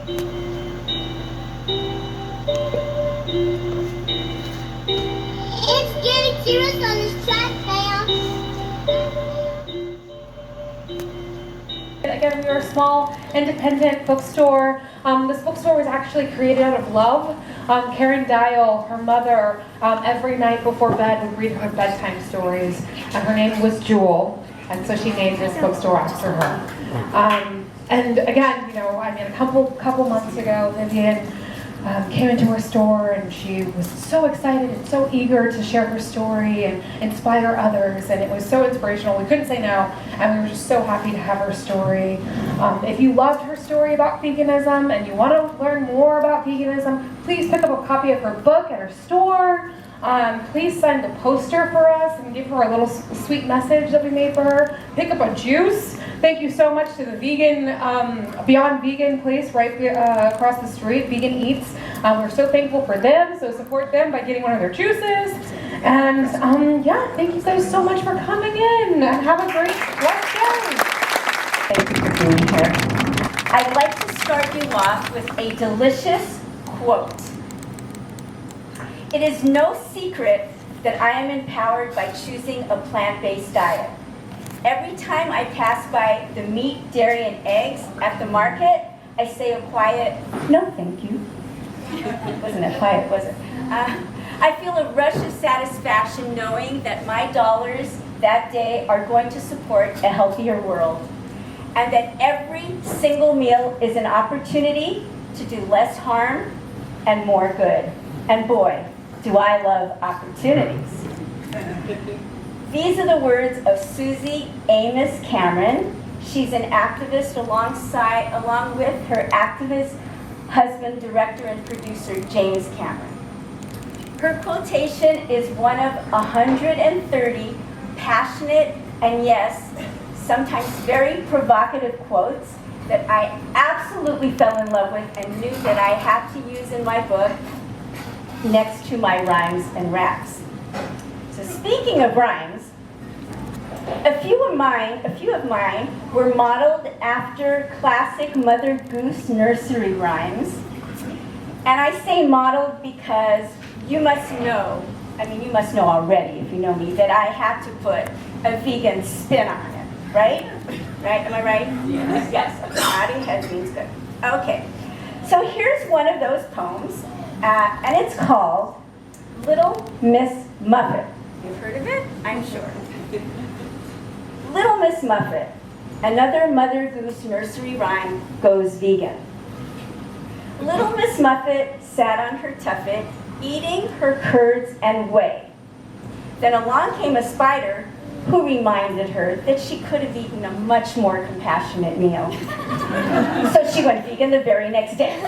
It's getting serious on this track, Sam. Again, we are a small, independent bookstore. This bookstore was actually created out of love. Karen Dial, her mother, every night before bed would read her bedtime stories, and her name was Jewel, and so she named this bookstore after her. And again, a couple months ago, Vivian came into her store, and she was so excited and so eager to share her story and inspire others, and it was so inspirational. We couldn't say no, and we were just so happy to have her story. If you loved her story about veganism and you want to learn more about veganism, please pick up a copy of her book at her store. Please send a poster for us and give her a little sweet message that we made for her. Pick up a juice. Thank you so much to the Beyond Vegan place right across the street, Vegan Eats. We're so thankful for them, so support them by getting one of their juices. And thank you guys so much for coming in, and have a great day. Thank you for being here. I'd like to start you off with a delicious quote. It is no secret that I am empowered by choosing a plant-based diet. Every time I pass by the meat, dairy, and eggs at the market, I say a quiet, "No, thank you." Wasn't it quiet, was it? I feel a rush of satisfaction knowing that my dollars that day are going to support a healthier world, and that every single meal is an opportunity to do less harm and more good. And boy, do I love opportunities. These are the words of Susie Amos Cameron. She's an activist along with her activist husband, director and producer, James Cameron. Her quotation is one of 130 passionate and yes, sometimes very provocative quotes that I absolutely fell in love with and knew that I had to use in my book next to my rhymes and raps. So speaking of rhymes, a few of mine were modeled after classic Mother Goose nursery rhymes. And I say modeled because you must know already if you know me, that I had to put a vegan spin on it, right? Right, am I right? Yes. Yes, okay, nodding head means good. Okay, so here's one of those poems, and it's called Little Miss Muffet. You've heard of it? I'm sure. Little Miss Muffet, another Mother Goose nursery rhyme, goes vegan. Little Miss Muffet sat on her tuffet, eating her curds and whey. Then along came a spider who reminded her that she could have eaten a much more compassionate meal. So she went vegan the very next day.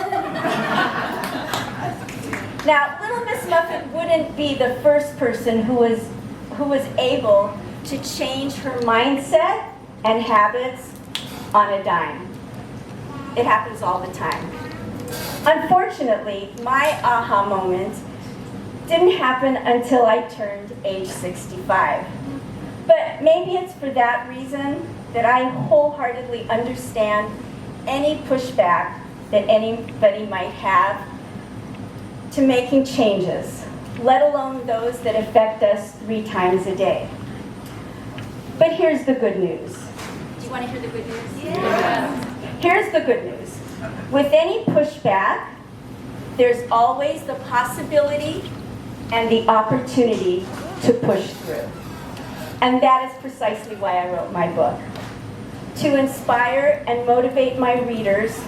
Now, Little Miss Muffet wouldn't be the first person who was able to change her mindset and habits on a dime. It happens all the time. Unfortunately, my aha moment didn't happen until I turned age 65. But maybe it's for that reason that I wholeheartedly understand any pushback that anybody might have to making changes, let alone those that affect us 3 times a day. But here's the good news. Do you want to hear the good news? Yes. Here's the good news. With any pushback, there's always the possibility and the opportunity to push through. And that is precisely why I wrote my book. To inspire and motivate my readers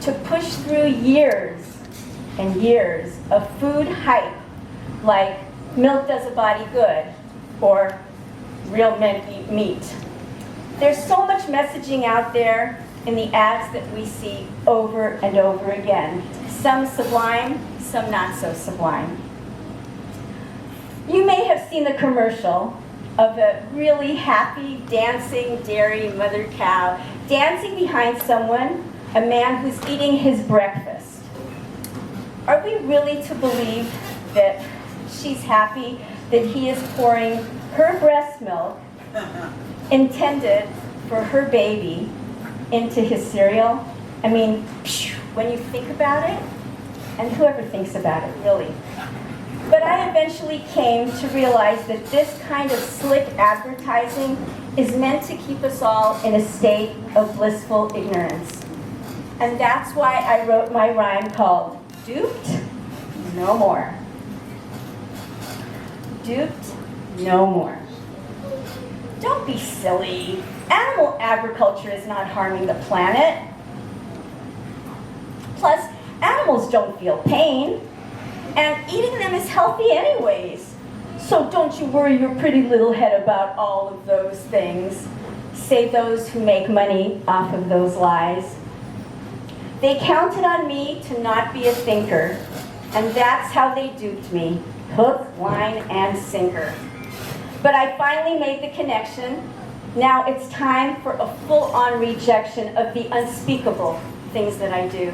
to push through years and years of food hype like milk does a body good or real men eat meat. There's so much messaging out there in the ads that we see over and over again. Some sublime, some not so sublime. You may have seen the commercial of a really happy, dancing dairy mother cow dancing behind someone, a man who's eating his breakfast. Are we really to believe that she's happy that he is pouring her breast milk intended for her baby into his cereal? I mean, when you think about it, and whoever thinks about it, really. But I eventually came to realize that this kind of slick advertising is meant to keep us all in a state of blissful ignorance. And that's why I wrote my rhyme called Duped No More. Duped no more. Don't be silly. Animal agriculture is not harming the planet. Plus, animals don't feel pain, and eating them is healthy anyways. So don't you worry your pretty little head about all of those things, say those who make money off of those lies. They counted on me to not be a thinker, and that's how they duped me, hook, line, and sinker. But I finally made the connection. Now it's time for a full-on rejection of the unspeakable things that I do.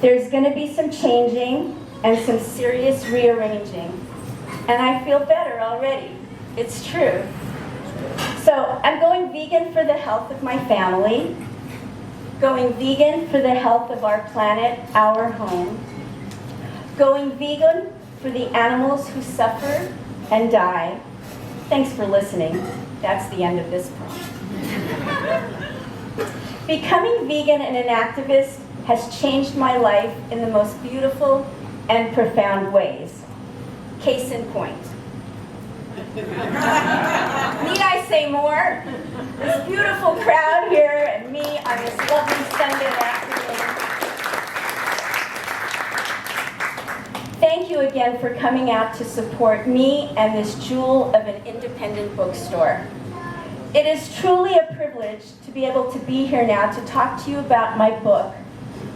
There's going to be some changing and some serious rearranging. And I feel better already. It's true. So I'm going vegan for the health of my family, going vegan for the health of our planet, our home, going vegan for the animals who suffer and die. Thanks for listening. That's the end of this poem. Becoming vegan and an activist has changed my life in the most beautiful and profound ways. Case in point. Need I say more? This beautiful crowd here and me on this lovely Sunday afternoon. Thank you again for coming out to support me and this jewel of an independent bookstore. It is truly a privilege to be able to be here now to talk to you about my book,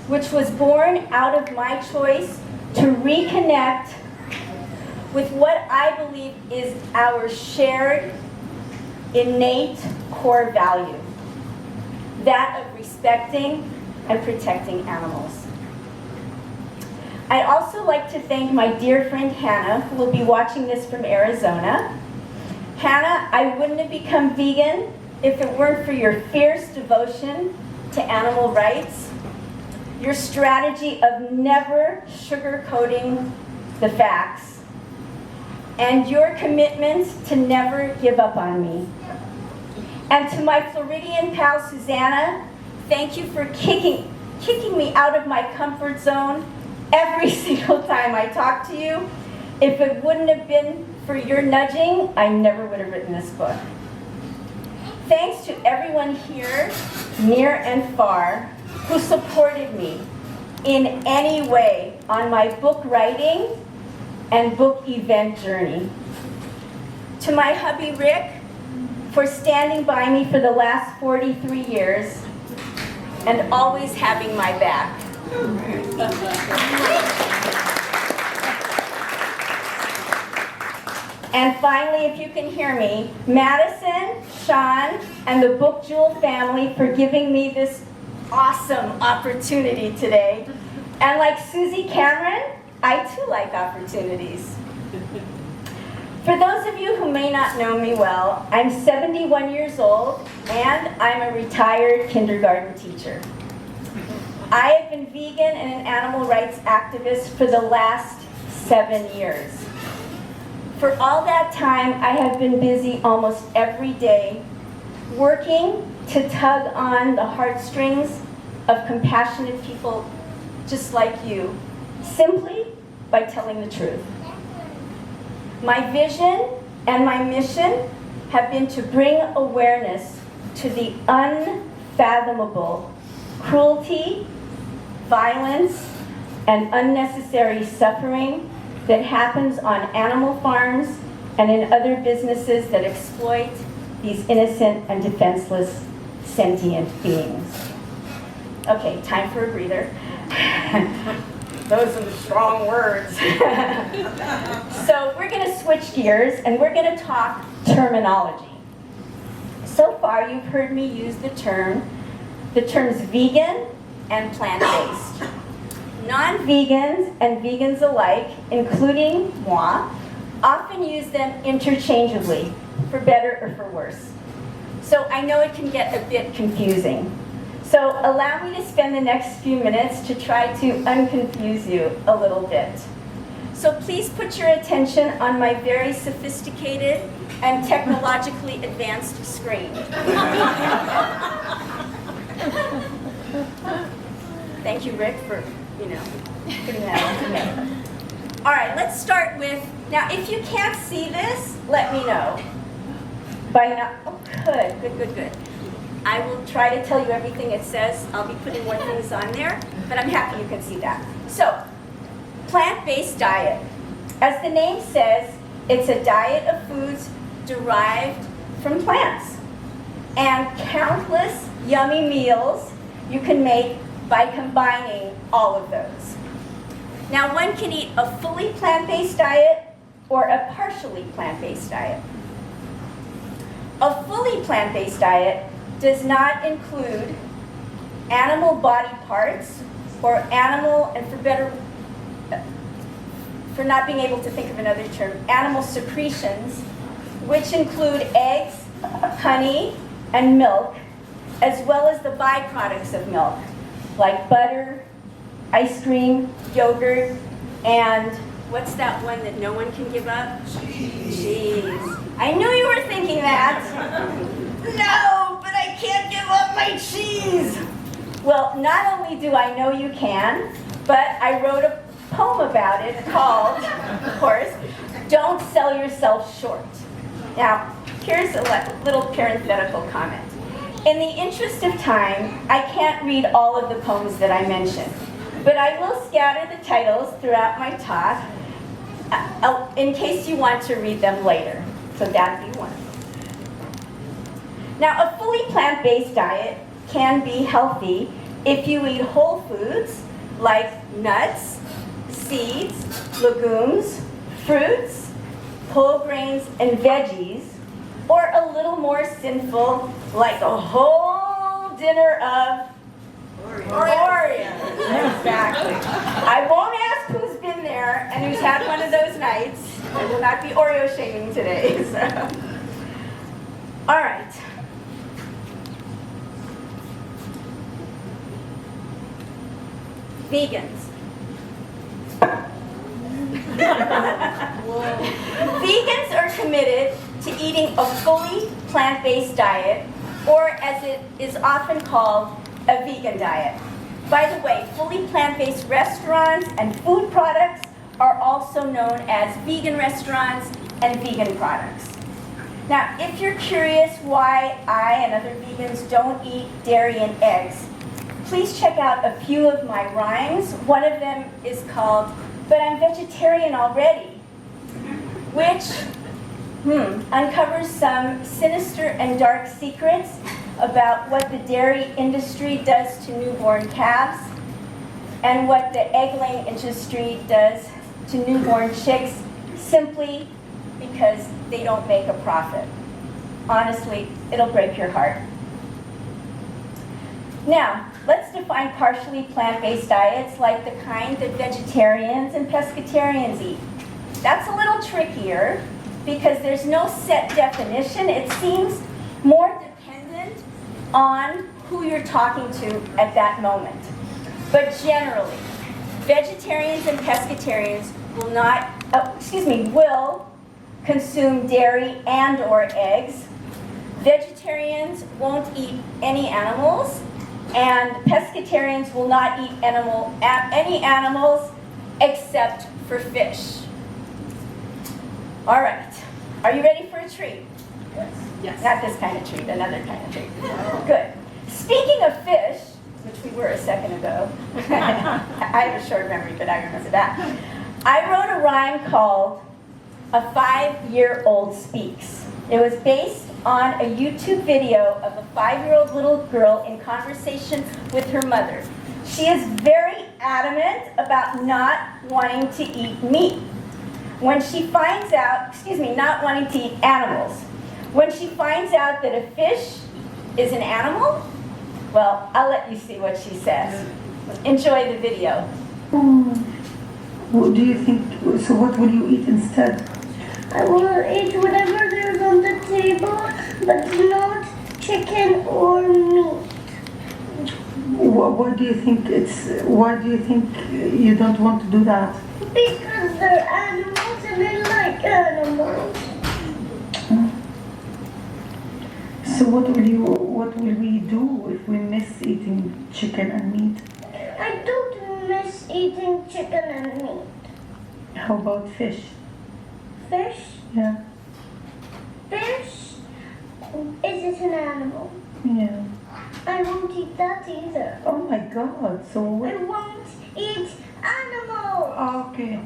which was born out of my choice to reconnect with what I believe is our shared, innate core value, that of respecting and protecting animals. I'd also like to thank my dear friend Hannah, who will be watching this from Arizona. Hannah, I wouldn't have become vegan if it weren't for your fierce devotion to animal rights, your strategy of never sugarcoating the facts, and your commitment to never give up on me. And to my Floridian pal Susanna, thank you for kicking me out of my comfort zone every single time I talk to you. If it wouldn't have been for your nudging, I never would have written this book. Thanks to everyone here, near and far, who supported me in any way on my book writing and book event journey. To my hubby Rick, for standing by me for the last 43 years and always having my back. And finally, if you can hear me, Madison, Sean, and the Book Jewel family for giving me this awesome opportunity today. And like Susie Cameron, I too like opportunities. For those of you who may not know me well, I'm 71 years old and I'm a retired kindergarten teacher. I have been vegan and an animal rights activist for the last 7 years. For all that time, I have been busy almost every day working to tug on the heartstrings of compassionate people just like you, simply by telling the truth. My vision and my mission have been to bring awareness to the unfathomable cruelty, violence, and unnecessary suffering that happens on animal farms and in other businesses that exploit these innocent and defenseless sentient beings. Okay, time for a breather. Those are the strong words. So we're going to switch gears and we're going to talk terminology. So far you've heard me use the terms vegan and plant-based. Non-vegans and vegans alike, including moi, often use them interchangeably, for better or for worse. So I know it can get a bit confusing. So allow me to spend the next few minutes to try to unconfuse you a little bit. So please put your attention on my very sophisticated and technologically advanced screen. Thank you, Rick, for, putting that on for me. All right, let's start with, now if you can't see this, let me know. Oh, good. I will try to tell you everything it says. I'll be putting more things on there, but I'm happy you can see that. So, plant-based diet. As the name says, it's a diet of foods derived from plants. And countless yummy meals you can make by combining all of those. Now, one can eat a fully plant-based diet or a partially plant-based diet. A fully plant-based diet does not include animal body parts or animal, and for not being able to think of another term, animal secretions, which include eggs, honey, and milk, as well as the byproducts of milk, like butter, ice cream, yogurt, and what's that one that no one can give up? Cheese. I knew you were thinking that. No, but I can't give up my cheese. Well, not only do I know you can, but I wrote a poem about it called, of course, Don't Sell Yourself Short. Now, here's a little parenthetical comment. In the interest of time, I can't read all of the poems that I mentioned, but I will scatter the titles throughout my talk in case you want to read them later. So that'd be one. Now, a fully plant-based diet can be healthy if you eat whole foods like nuts, seeds, legumes, fruits, whole grains, and veggies, or a little more sinful, like a whole dinner of Oreos. Exactly. I won't ask who's been there and who's had one of those nights. I will not be Oreo shaming today. So. All right. Vegans. Vegans are committed to eating a fully plant-based diet, or as it is often called, a vegan diet. By the way, fully plant-based restaurants and food products are also known as vegan restaurants and vegan products. Now, if you're curious why I and other vegans don't eat dairy and eggs, please check out a few of my rhymes. One of them is called, "But I'm vegetarian already," which uncovers some sinister and dark secrets about what the dairy industry does to newborn calves and what the egg-laying industry does to newborn chicks simply because they don't make a profit. Honestly, it'll break your heart. Now, let's define partially plant-based diets like the kind that vegetarians and pescatarians eat. That's a little trickier because there's no set definition. It seems more dependent on who you're talking to at that moment. But generally, vegetarians and pescatarians will consume dairy and or eggs. Vegetarians won't eat any animals, and pescatarians will not eat any animals except for fish. All right, are you ready for a treat? Yes. Not this kind of treat, another kind of treat. Good. Speaking of fish, which we were a second ago, I have a short memory, but I remember that. I wrote a rhyme called "A 5-Year-Old Speaks." It was based on a YouTube video of a 5-year-old little girl in conversation with her mother. She is very adamant about not wanting to eat meat. When she finds out, not wanting to eat animals. When she finds out that a fish is an animal, well, I'll let you see what she says. Enjoy the video. What do you think? So what will you eat instead? I will eat whatever there's on the table, but not chicken or meat. Why do you think you don't want to do that? Because they're animals and I like animals. So what will we do if we miss eating chicken and meat? I don't miss eating chicken and meat. How about fish? Fish? Yeah. Fish? Is it an animal? Yeah. I won't eat that either. Oh my God. So I what? won't eat animals. Okay.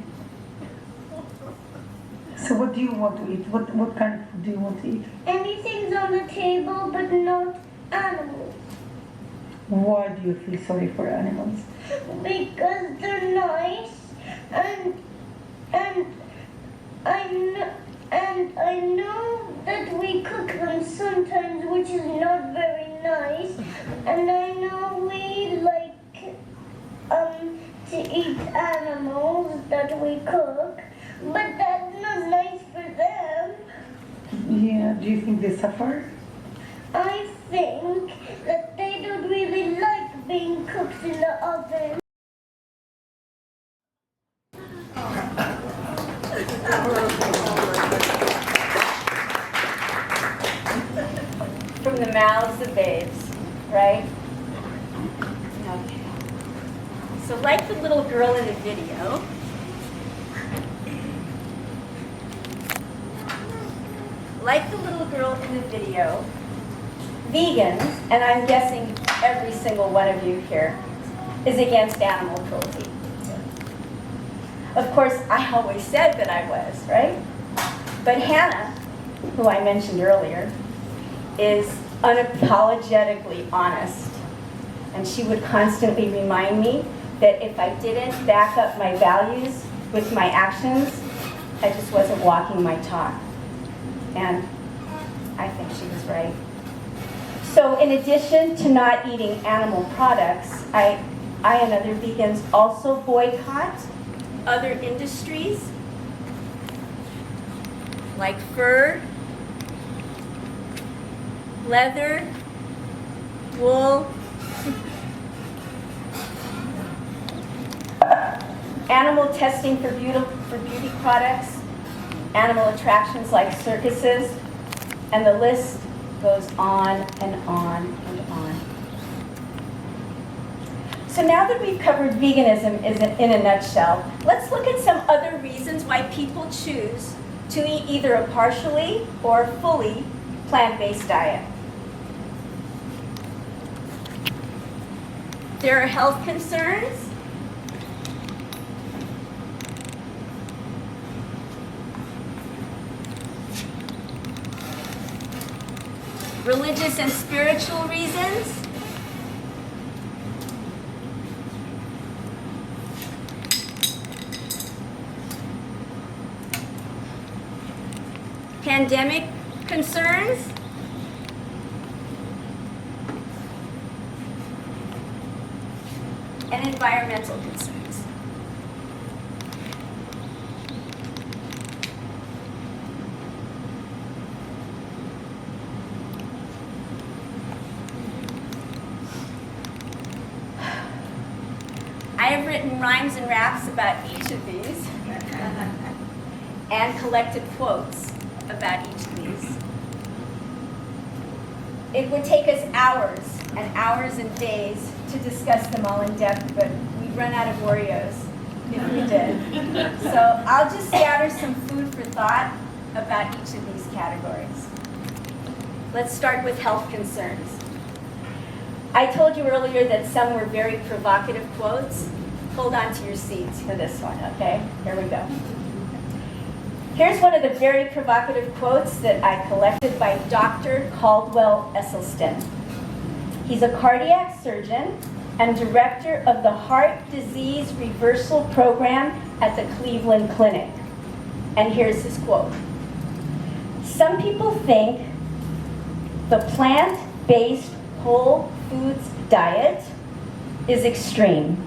So what do you want to eat? What kind of food do you want to eat? Anything's on the table but not animals. Why do you feel sorry for animals? Because they're nice and I know that we cook them sometimes, which is not very nice, and I know we like to eat animals that we cook, but that's not nice for them. Yeah. Do you think they suffer? I think that they don't really like being cooked in the oven. From the mouths of babes, right? Okay. So like the little girl in the video, vegans, and I'm guessing every single one of you here, is against animal cruelty. Of course, I always said that I was, right? But Hannah, who I mentioned earlier, is unapologetically honest. And she would constantly remind me that if I didn't back up my values with my actions, I just wasn't walking my talk. And I think she was right. So in addition to not eating animal products, I and other vegans also boycott other industries like fur, leather, wool, animal testing for beauty products, animal attractions like circuses, and the list goes on and on and on. So now that we've covered veganism in a nutshell, let's look at some other reasons why people choose to eat either a partially or fully plant-based diet. There are health concerns. Religious and spiritual reasons. Pandemic concerns. And environmental concerns. I have written rhymes and raps about each of these and collected quotes about each of these. It would take us hours and hours and days to discuss them all in depth, but we'd run out of Oreos if we did. So I'll just scatter some food for thought about each of these categories. Let's start with health concerns. I told you earlier that some were very provocative quotes. Hold on to your seats for this one, okay? Here we go. Here's one of the very provocative quotes that I collected by Dr. Caldwell Esselstyn. He's a cardiac surgeon and director of the Heart Disease Reversal Program at the Cleveland Clinic. And here's his quote. Some people think the plant-based whole foods diet is extreme.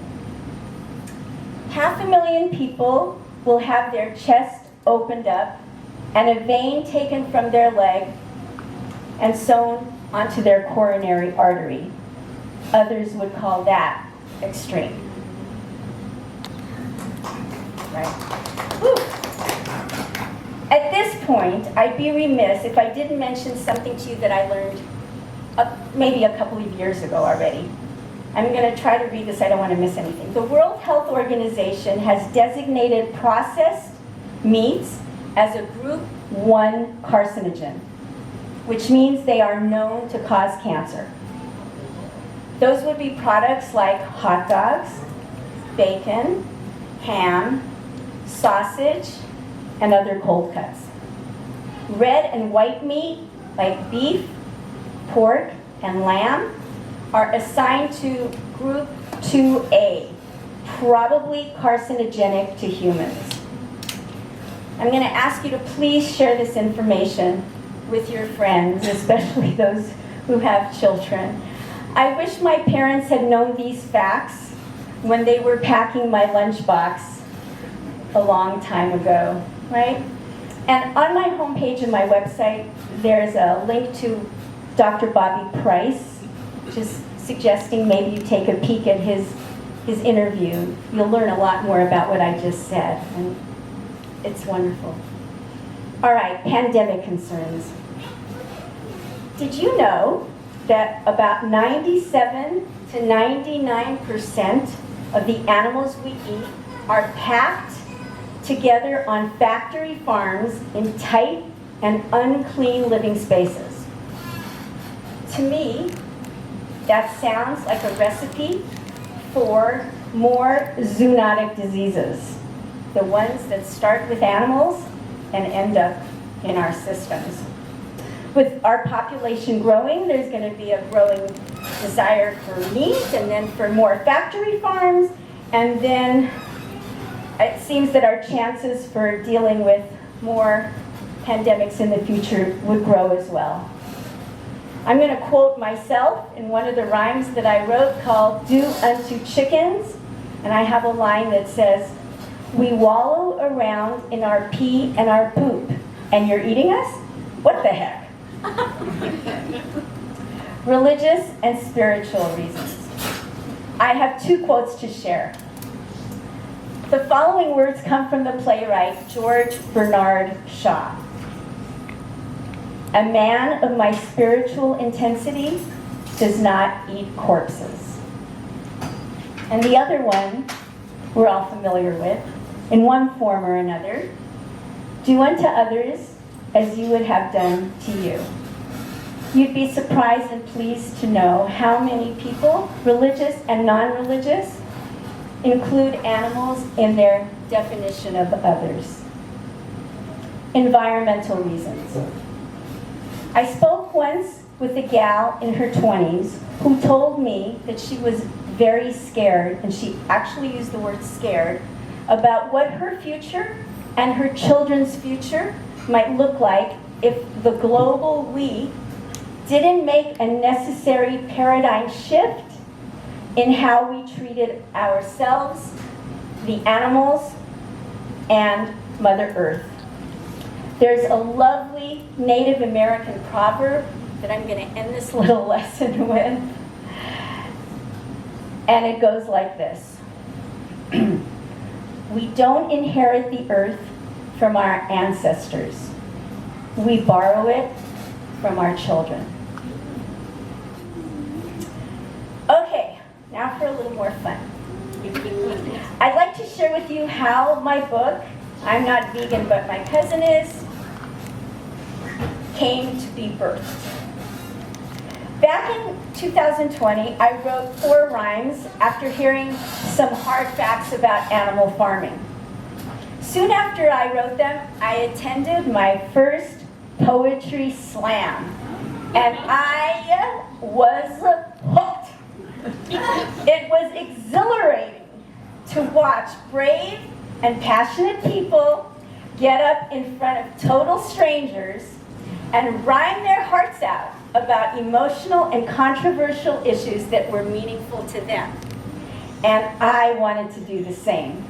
500,000 people will have their chest opened up and a vein taken from their leg and sewn onto their coronary artery. Others would call that extreme. Right? Whew. At this point, I'd be remiss if I didn't mention something to you that I learned maybe a couple of years ago already. I'm going to try to read this, I don't want to miss anything. The World Health Organization has designated processed meats as a group 1 carcinogen, which means they are known to cause cancer. Those would be products like hot dogs, bacon, ham, sausage, and other cold cuts. Red and white meat, like beef, pork, and lamb, are assigned to group 2A, probably carcinogenic to humans. I'm going to ask you to please share this information with your friends, especially those who have children. I wish my parents had known these facts when they were packing my lunchbox a long time ago, right? And on my homepage and my website, there's a link to Dr. Bobby Price, just suggesting maybe you take a peek at his interview. You'll learn a lot more about what I just said, and it's wonderful. All right, pandemic concerns. Did you know that about 97 to 99% of the animals we eat are packed together on factory farms in tight and unclean living spaces? To me, that sounds like a recipe for more zoonotic diseases, the ones that start with animals and end up in our systems. With our population growing, there's going to be a growing desire for meat, and then for more factory farms, and then it seems that our chances for dealing with more pandemics in the future would grow as well. I'm going to quote myself in one of the rhymes that I wrote called "Do Unto Chickens," and I have a line that says, "We wallow around in our pee and our poop, and you're eating us? What the heck?" Religious and spiritual reasons. I have 2 quotes to share. The following words come from the playwright George Bernard Shaw. "A man of my spiritual intensity does not eat corpses." And the other one we're all familiar with, in one form or another. "Do unto others as you would have done to you." You'd be surprised and pleased to know how many people, religious and non-religious, include animals in their definition of others. Environmental reasons. I spoke once with a gal in her 20s who told me that she was very scared, and she actually used the word scared, about what her future and her children's future might look like if the global we didn't make a necessary paradigm shift in how we treated ourselves, the animals, and Mother Earth. There's a lovely Native American proverb that I'm going to end this little lesson with, and it goes like this. We don't inherit the earth from our ancestors. We borrow it from our children. Okay, now for a little more fun. I'd like to share with you how my book, "I'm Not Vegan, But My Cousin Is," came to be birthed. Back in 2020, I wrote 4 rhymes after hearing some hard facts about animal farming. Soon after I wrote them, I attended my first poetry slam, and I was hooked. It was exhilarating to watch brave and passionate people get up in front of total strangers and rhyme their hearts out about emotional and controversial issues that were meaningful to them. And I wanted to do the same.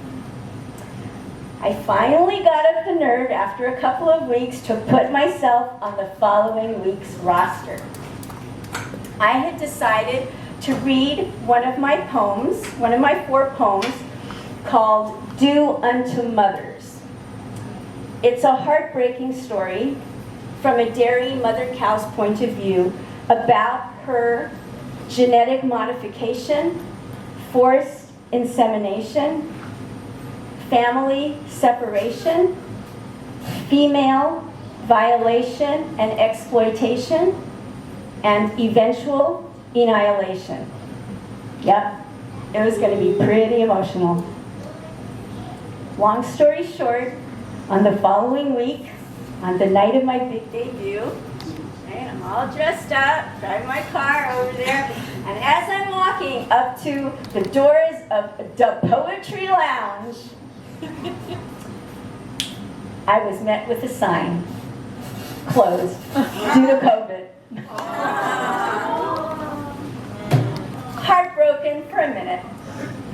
I finally got up the nerve after a couple of weeks to put myself on the following week's roster. I had decided to read one of my poems, one of my 4 poems, called Do Unto Mothers. It's a heartbreaking story from a dairy mother cow's point of view about her genetic modification, forced insemination, family separation, female violation and exploitation, and eventual annihilation. Yep, it was going to be pretty emotional. Long story short, on the following week, on the night of my big debut, right, I'm all dressed up, driving my car over there, and as I'm walking up to the doors of the Poetry Lounge, I was met with a sign, closed, due to COVID. Heartbroken for a minute.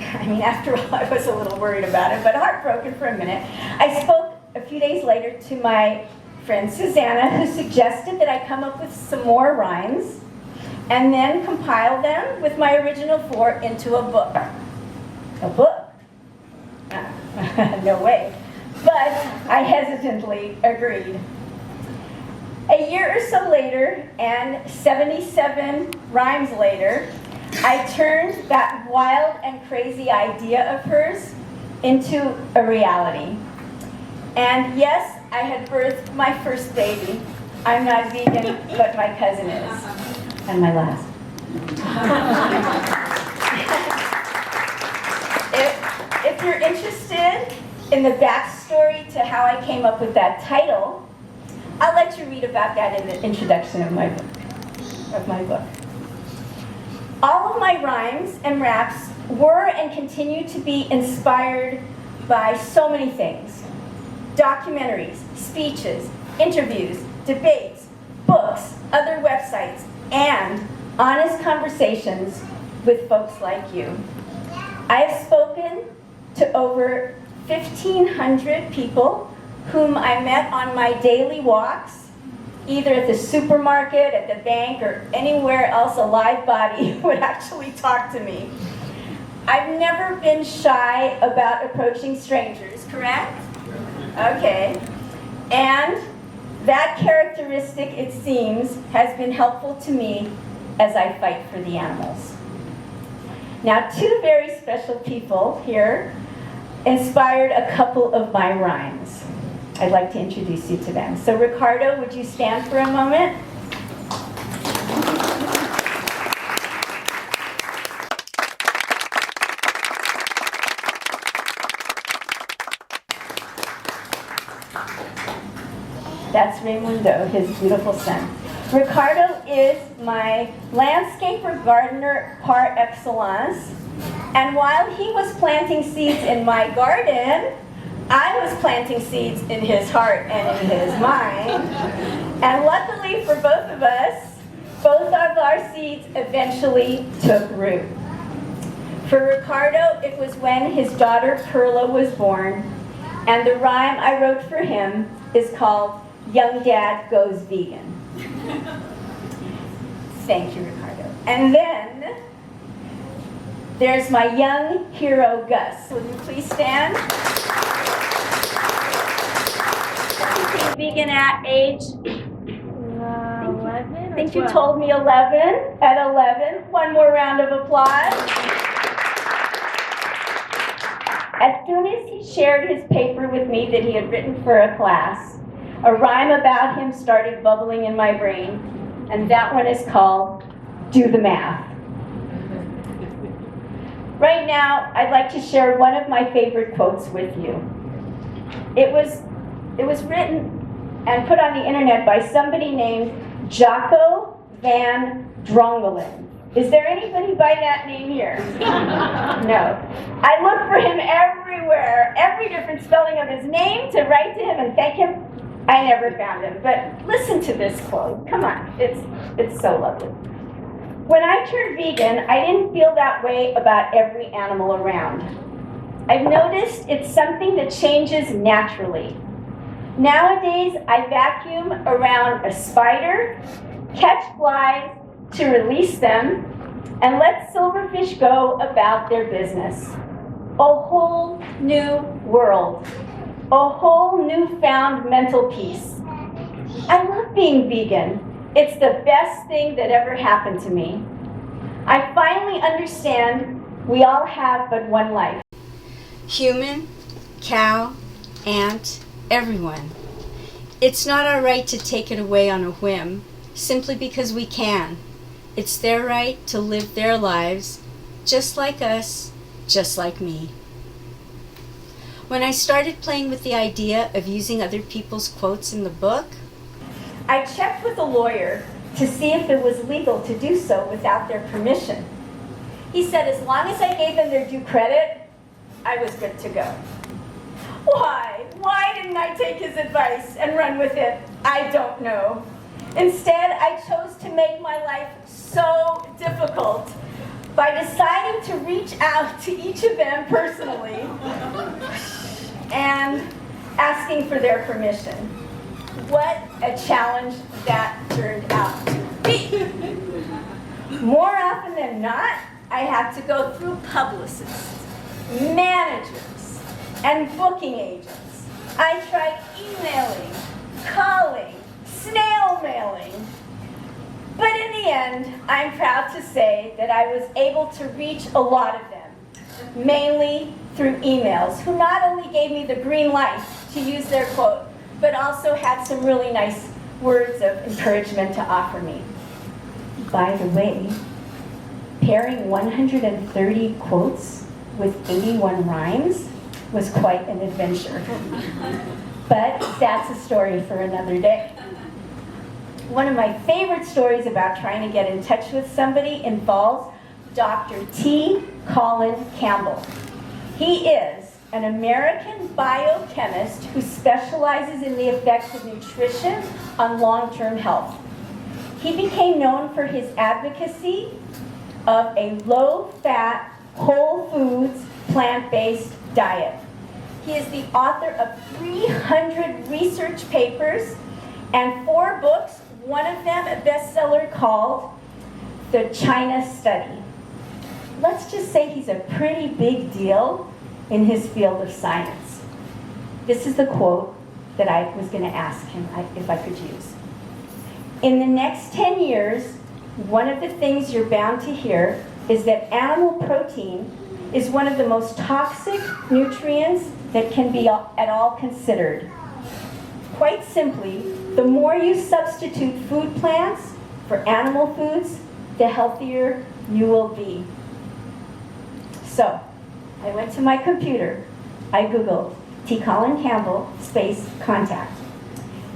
I mean, after all, I was a little worried about it, but heartbroken for a minute. I spoke a few days later to my friend Susanna, who suggested that I come up with some more rhymes and then compile them with my original 4 into a book. A book? No way. But I hesitantly agreed. A year or so later, and 77 rhymes later, I turned that wild and crazy idea of hers into a reality. And yes, I had birthed my first baby. I'm not vegan, but my cousin is. And my last. If you're interested in the backstory to how I came up with that title, I'll let you read about that in the introduction of my book. All of my rhymes and raps were and continue to be inspired by so many things. Documentaries, speeches, interviews, debates, books, other websites, and honest conversations with folks like you. I have spoken to over 1,500 people whom I met on my daily walks, either at the supermarket, at the bank, or anywhere else a live body would actually talk to me. I've never been shy about approaching strangers, correct? Okay. And that characteristic, it seems, has been helpful to me as I fight for the animals. Now, 2 very special people here inspired a couple of my rhymes. I'd like to introduce you to them. So Ricardo, would you stand for a moment? That's Raimundo, his beautiful son. Ricardo is my landscaper gardener par excellence. And while he was planting seeds in my garden, I was planting seeds in his heart and in his mind. And luckily for both of us, both of our seeds eventually took root. For Ricardo, it was when his daughter Perla was born, and the rhyme I wrote for him is called Young Dad Goes Vegan. Thank you, Ricardo. And then there's my young hero, Gus. Will you please stand? You became vegan at age 11? I think you told me 11. At 11. One more round of applause. As soon as he shared his paper with me that he had written for a class, a rhyme about him started bubbling in my brain, and that one is called Do the Math. Right now, I'd like to share one of my favorite quotes with you. It was written and put on the internet by somebody named Jocko van Drongelen. Is there anybody by that name here? No. I looked for him everywhere, every different spelling of his name to write to him and thank him. I never found him, but listen to this quote. Come on, it's so lovely. When I turned vegan, I didn't feel that way about every animal around. I've noticed it's something that changes naturally. Nowadays, I vacuum around a spider, catch flies to release them, and let silverfish go about their business. A whole new world, a whole newfound mental peace. I love being vegan. It's the best thing that ever happened to me. I finally understand we all have but one life. Human, cow, ant, everyone. It's not our right to take it away on a whim, simply because we can. It's their right to live their lives, just like us, just like me. When I started playing with the idea of using other people's quotes in the book, I checked with a lawyer to see if it was legal to do so without their permission. He said as long as I gave them their due credit, I was good to go. Why? Why didn't I take his advice and run with it? I don't know. Instead, I chose to make my life so difficult by deciding to reach out to each of them personally and asking for their permission. What a challenge that turned out to be. More often than not, I had to go through publicists, managers, and booking agents. I tried emailing, calling, snail mailing. But in the end, I'm proud to say that I was able to reach a lot of them, mainly through emails, who not only gave me the green light to use their quote, but also had some really nice words of encouragement to offer me. By the way, pairing 130 quotes with 81 rhymes was quite an adventure. But that's a story for another day. One of my favorite stories about trying to get in touch with somebody involves Dr. T. Colin Campbell. He is an American biochemist who specializes in the effects of nutrition on long-term health. He became known for his advocacy of a low-fat, whole foods, plant-based diet. He is the author of 300 research papers and 4 books, one of them a bestseller called The China Study. Let's just say he's a pretty big deal in his field of science. This is the quote that I was going to ask him if I could use. In the next 10 years, one of the things you're bound to hear is that animal protein is one of the most toxic nutrients that can be at all considered. Quite simply, the more you substitute food plants for animal foods, the healthier you will be. So, I went to my computer, I Googled T. Colin Campbell space contact,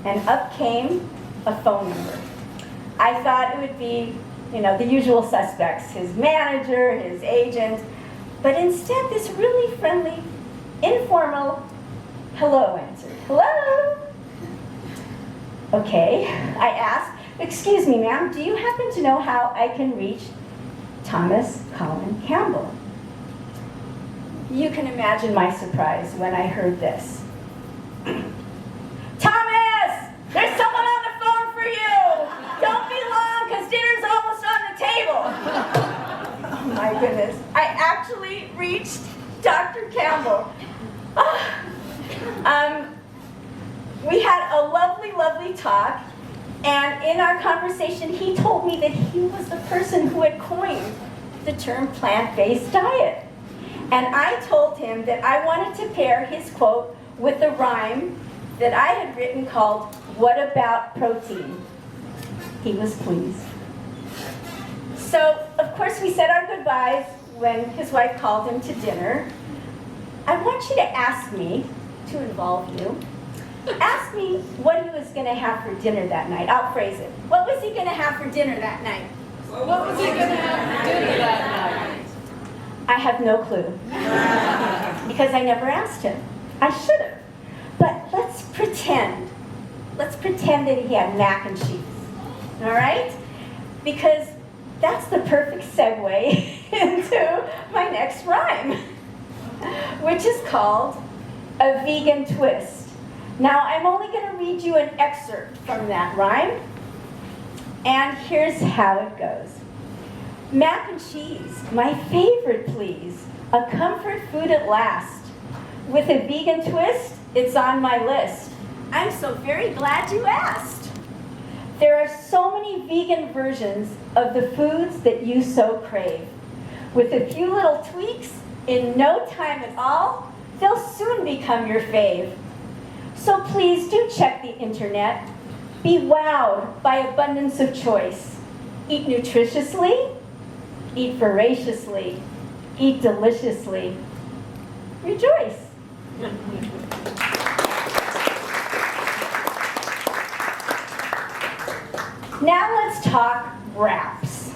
and up came a phone number. I thought it would be, the usual suspects, his manager, his agent, but instead this really friendly, informal hello answered. Hello? Okay, I asked, excuse me ma'am, do you happen to know how I can reach Thomas Colin Campbell? You can imagine my surprise when I heard this. Thomas! There's someone on the phone for you! Don't be long, because dinner's almost on the table! Oh my goodness. I actually reached Dr. Campbell. We had a lovely, lovely talk, and in our conversation, he told me that he was the person who had coined the term plant-based diet. And I told him that I wanted to pair his quote with a rhyme that I had written called, "What about protein?" He was pleased. So, of course, we said our goodbyes when his wife called him to dinner. I want you to ask me, to involve you, ask me what he was going to have for dinner that night. I'll phrase it. What was he going to have for dinner that night? What was he going to have for dinner that night? I have no clue. Because I never asked him. I should have. But let's pretend. Let's pretend that he had mac and cheese. All right? Because that's the perfect segue into my next rhyme, which is called A Vegan Twist. Now, I'm only going to read you an excerpt from that rhyme. And here's how it goes. Mac and cheese, my favorite, please. A comfort food at last. With a vegan twist, it's on my list. I'm so very glad you asked. There are so many vegan versions of the foods that you so crave. With a few little tweaks, in no time at all, they'll soon become your fave. So please do check the internet. Be wowed by abundance of choice. Eat nutritiously, eat voraciously, eat deliciously. Rejoice. Now let's talk wraps.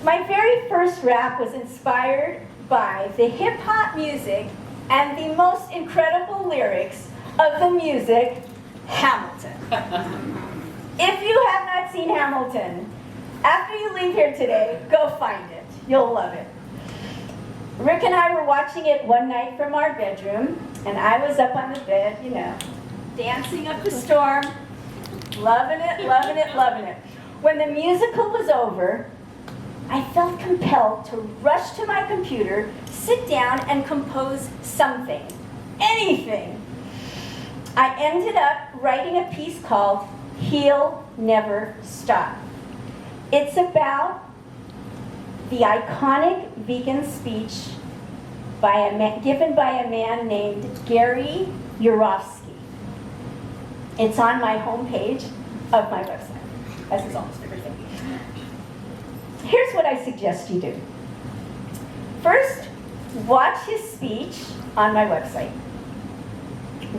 My very first wrap was inspired by the hip-hop music and the most incredible lyrics of the music, Hamilton. If you have not seen Hamilton, after you leave here today, go find it. You'll love it. Rick and I were watching it one night from our bedroom, and I was up on the bed, you know, dancing up the storm, loving it, loving it, loving it. When the musical was over, I felt compelled to rush to my computer, sit down, and compose something, anything. I ended up writing a piece called Heal Never Stop. It's about the iconic vegan speech given by a man named Gary Yourofsky. It's on my homepage of my website, as is almost everything. Here's what I suggest you do. First, watch his speech on my website.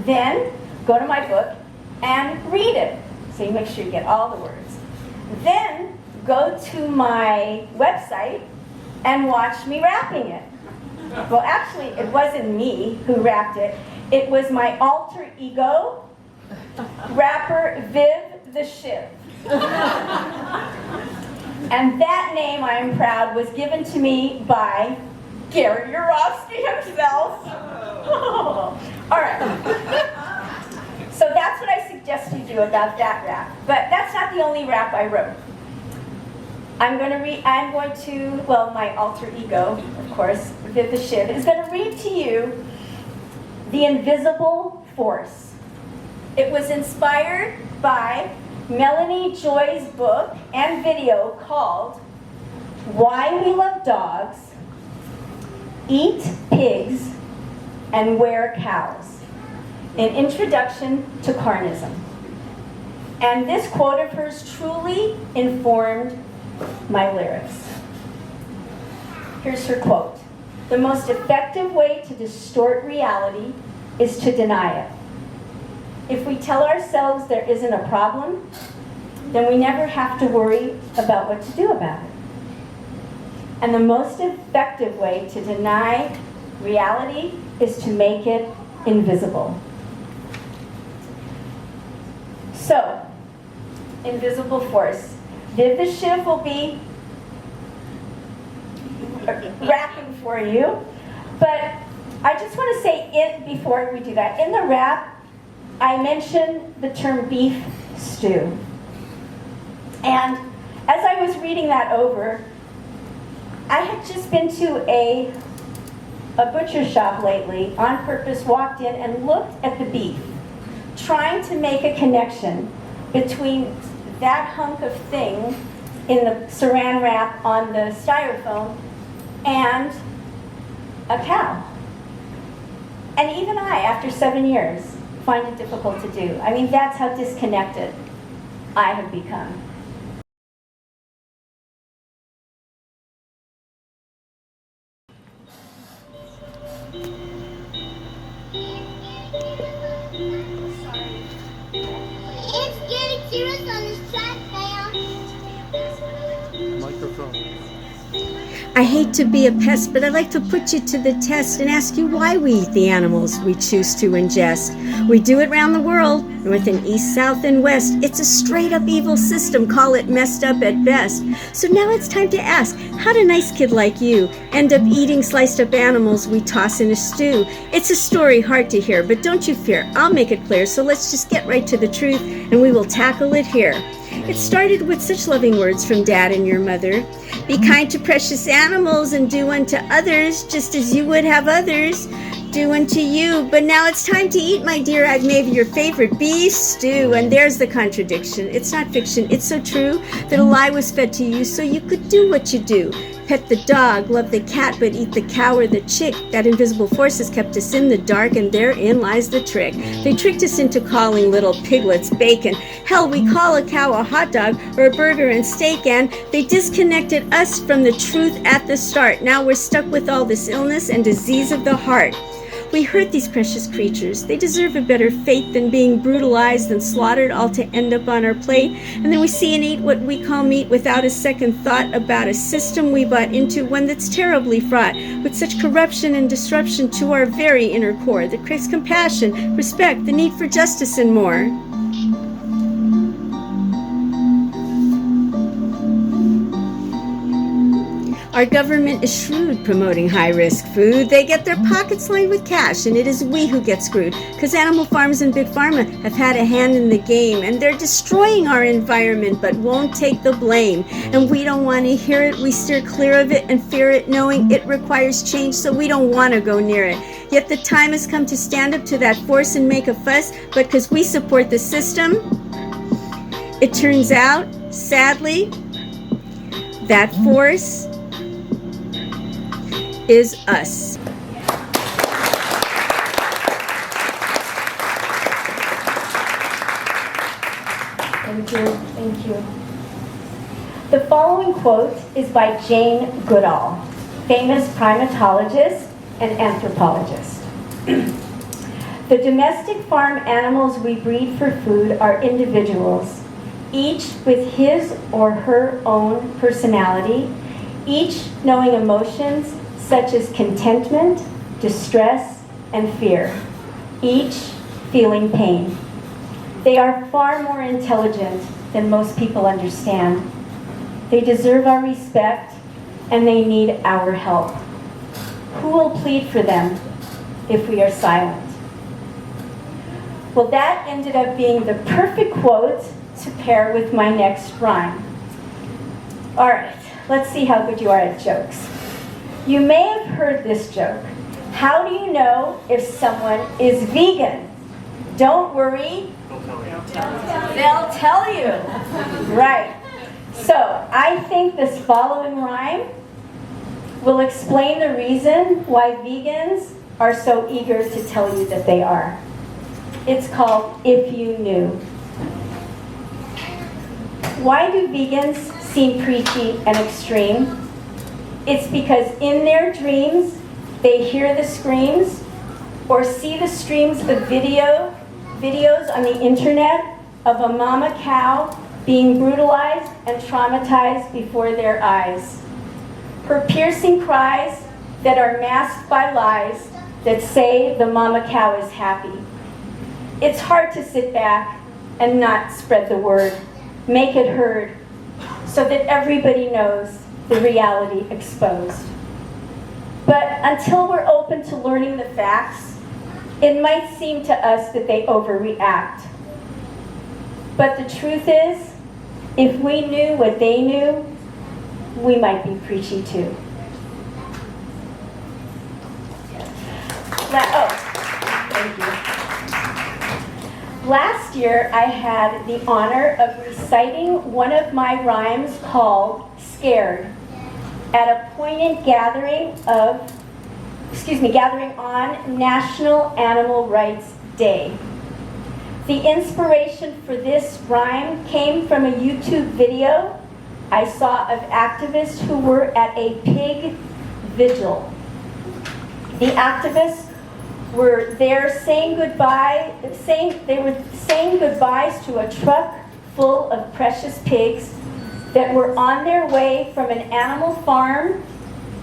Then, go to my book and read it, so you make sure you get all the words. Then, go to my website and watch me rapping it. Well, actually, it wasn't me who rapped it. It was my alter ego, rapper Viv the Shiv. And that name, I am proud, was given to me by Gary Yourofsky himself. All right. So that's what I suggest you do about that rap. But that's not the only rap I wrote. My alter ego, of course, Viv the Shiv, is going to read to you The Invisible Force. It was inspired by Melanie Joy's book and video called Why We Love Dogs, Eat Pigs, and Wear Cows, an introduction to carnism. And this quote of hers truly informed my lyrics. Here's her quote. The most effective way to distort reality is to deny it. If we tell ourselves there isn't a problem, then we never have to worry about what to do about it. And the most effective way to deny reality is to make it invisible. So, invisible force. Viv the Shiv will be rapping for you, but I just want to say before we do that, in the rap, I mentioned the term beef stew. And as I was reading that over, I had just been to a butcher shop lately, on purpose, walked in and looked at the beef, trying to make a connection between that hunk of thing in the saran wrap on the styrofoam and a cow. And even I, after 7 years, find it difficult to do. I mean, that's how disconnected I have become. It's getting serious on this track now. Microphone. I hate to be a pest, but I'd like to put you to the test and ask you why we eat the animals we choose to ingest. We do it around the world, north and east, south and west. It's a straight up evil system, call it messed up at best. So now it's time to ask, how'd a nice kid like you end up eating sliced up animals we toss in a stew? It's a story hard to hear, but don't you fear, I'll make it clear. So let's just get right to the truth and we will tackle it here. It started with such loving words from Dad and your mother. Be kind to precious animals and do unto others just as you would have others do unto you. But now it's time to eat, my dear. I've made your favorite beef stew. And there's the contradiction. It's not fiction. It's so true that a lie was fed to you so you could do what you do. Pet the dog, love the cat, but eat the cow or the chick. That invisible force has kept us in the dark, and therein lies the trick. They tricked us into calling little piglets bacon. Hell, we call a cow a hot dog or a burger and steak, and they disconnected us from the truth at the start. Now we're stuck with all this illness and disease of the heart. We hurt these precious creatures. They deserve a better fate than being brutalized and slaughtered, all to end up on our plate. And then we see and eat what we call meat without a second thought about a system we bought into, one that's terribly fraught with such corruption and disruption to our very inner core that craves compassion, respect, the need for justice, and more. Our government is shrewd promoting high-risk food. They get their pockets lined with cash, and it is we who get screwed. Because animal farms and big pharma have had a hand in the game, and they're destroying our environment, but won't take the blame. And we don't want to hear it. We steer clear of it and fear it, knowing it requires change, so we don't want to go near it. Yet the time has come to stand up to that force and make a fuss, but because we support the system, it turns out, sadly, that force is us. Thank you. Thank you. The following quote is by Jane Goodall, famous primatologist and anthropologist. The domestic farm animals we breed for food are individuals, each with his or her own personality, each knowing emotions such as contentment, distress, and fear, each feeling pain. They are far more intelligent than most people understand. They deserve our respect, and they need our help. Who will plead for them if we are silent? Well, that ended up being the perfect quote to pair with my next rhyme. All right, let's see how good you are at jokes. You may have heard this joke. How do you know if someone is vegan? Don't worry. They'll tell you. Right. So I think this following rhyme will explain the reason why vegans are so eager to tell you that they are. It's called If You Knew. Why do vegans seem preachy and extreme? It's because in their dreams, they hear the screams or see the streams of videos on the internet of a mama cow being brutalized and traumatized before their eyes. Her piercing cries that are masked by lies that say the mama cow is happy. It's hard to sit back and not spread the word, make it heard, so that everybody knows the reality exposed. But until we're open to learning the facts, it might seem to us that they overreact. But the truth is, if we knew what they knew, we might be preachy too. Thank you. Last year, I had the honor of reciting one of my rhymes called Scared at a poignant gathering on National Animal Rights Day. The inspiration for this rhyme came from a YouTube video I saw of activists who were at a pig vigil. The activists were there saying goodbyes to a truck full of precious pigs that were on their way from an animal farm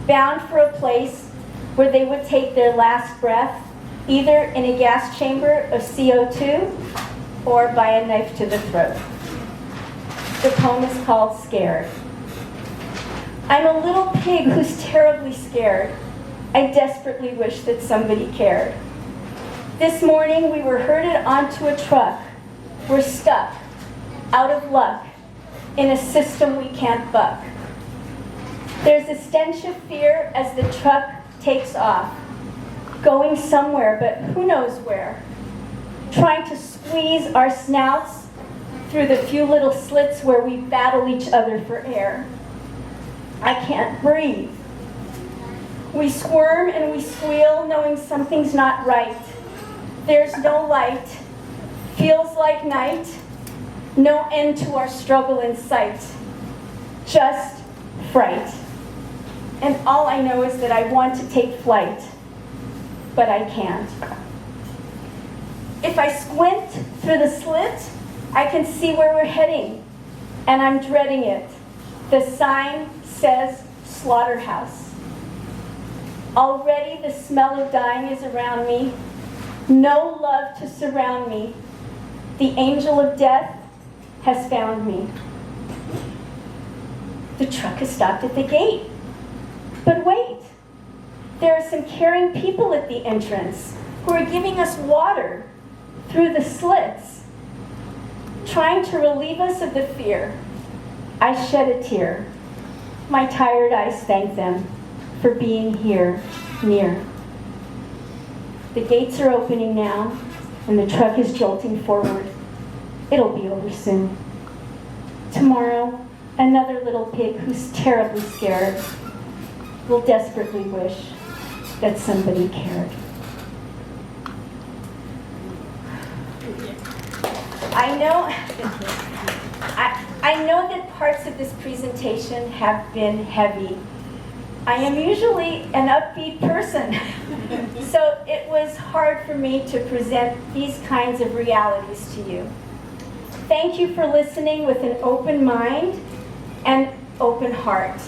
bound for a place where they would take their last breath, either in a gas chamber of CO2 or by a knife to the throat. The poem is called Scared. I'm a little pig who's terribly scared. I desperately wish that somebody cared. This morning we were herded onto a truck. We're stuck, out of luck, in a system we can't buck. There's a stench of fear as the truck takes off, going somewhere, but who knows where, trying to squeeze our snouts through the few little slits where we battle each other for air. I can't breathe. We squirm and we squeal, knowing something's not right. There's no light, feels like night, no end to our struggle in sight, just fright. And all I know is that I want to take flight, but I can't. If I squint through the slit, I can see where we're heading, and I'm dreading it. The sign says slaughterhouse. Already the smell of dying is around me, no love to surround me. The angel of death has found me. The truck has stopped at the gate. But wait, there are some caring people at the entrance who are giving us water through the slits, trying to relieve us of the fear. I shed a tear. My tired eyes thank them for being here, near. The gates are opening now, and the truck is jolting forward. It'll be over soon. Tomorrow, another little pig who's terribly scared will desperately wish that somebody cared. I know that parts of this presentation have been heavy. I am usually an upbeat person, so it was hard for me to present these kinds of realities to you. Thank you for listening with an open mind and open heart.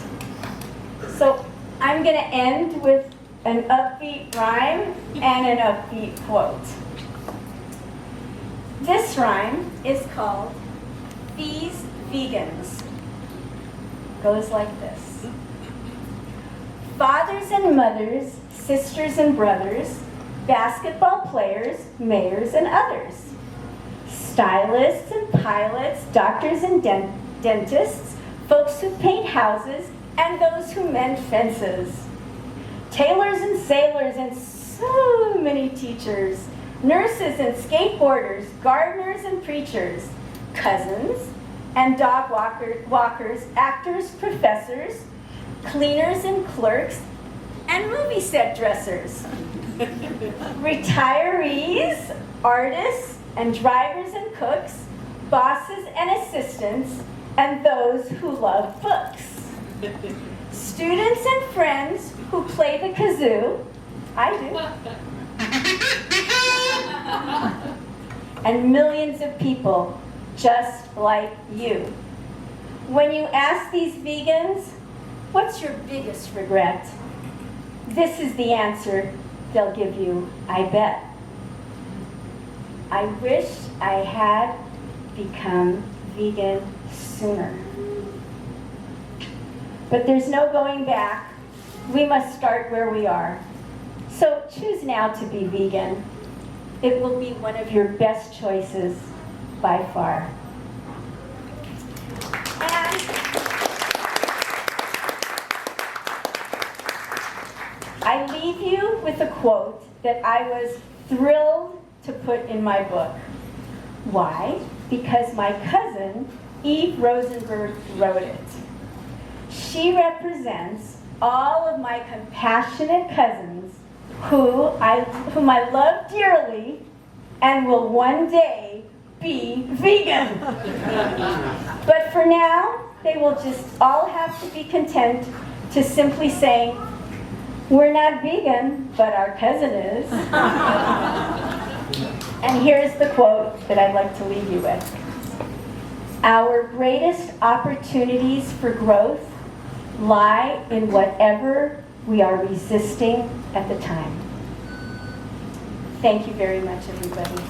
So I'm going to end with an upbeat rhyme and an upbeat quote. This rhyme is called These Vegans. Goes like this. Fathers and mothers, sisters and brothers, basketball players, mayors and others, stylists and pilots, doctors and dentists, folks who paint houses, and those who mend fences, tailors and sailors, and so many teachers, nurses and skateboarders, gardeners and preachers, cousins and dog walkers, actors, professors, cleaners and clerks, and movie set dressers, retirees, artists, and drivers and cooks, bosses and assistants, and those who love books. Students and friends who play the kazoo, I do, and millions of people just like you. When you ask these vegans, what's your biggest regret? This is the answer they'll give you, I bet. I wish I had become vegan sooner. But there's no going back. We must start where we are. So choose now to be vegan. It will be one of your best choices by far. And I leave you with a quote that I was thrilled to put in my book. Why? Because my cousin, Eve Rosenberg, wrote it. She represents all of my compassionate cousins whom I love dearly and will one day be vegan. But for now, they will just all have to be content to simply say, we're not vegan, but our cousin is. And here's the quote that I'd like to leave you with. Our greatest opportunities for growth lie in whatever we are resisting at the time. Thank you very much, everybody.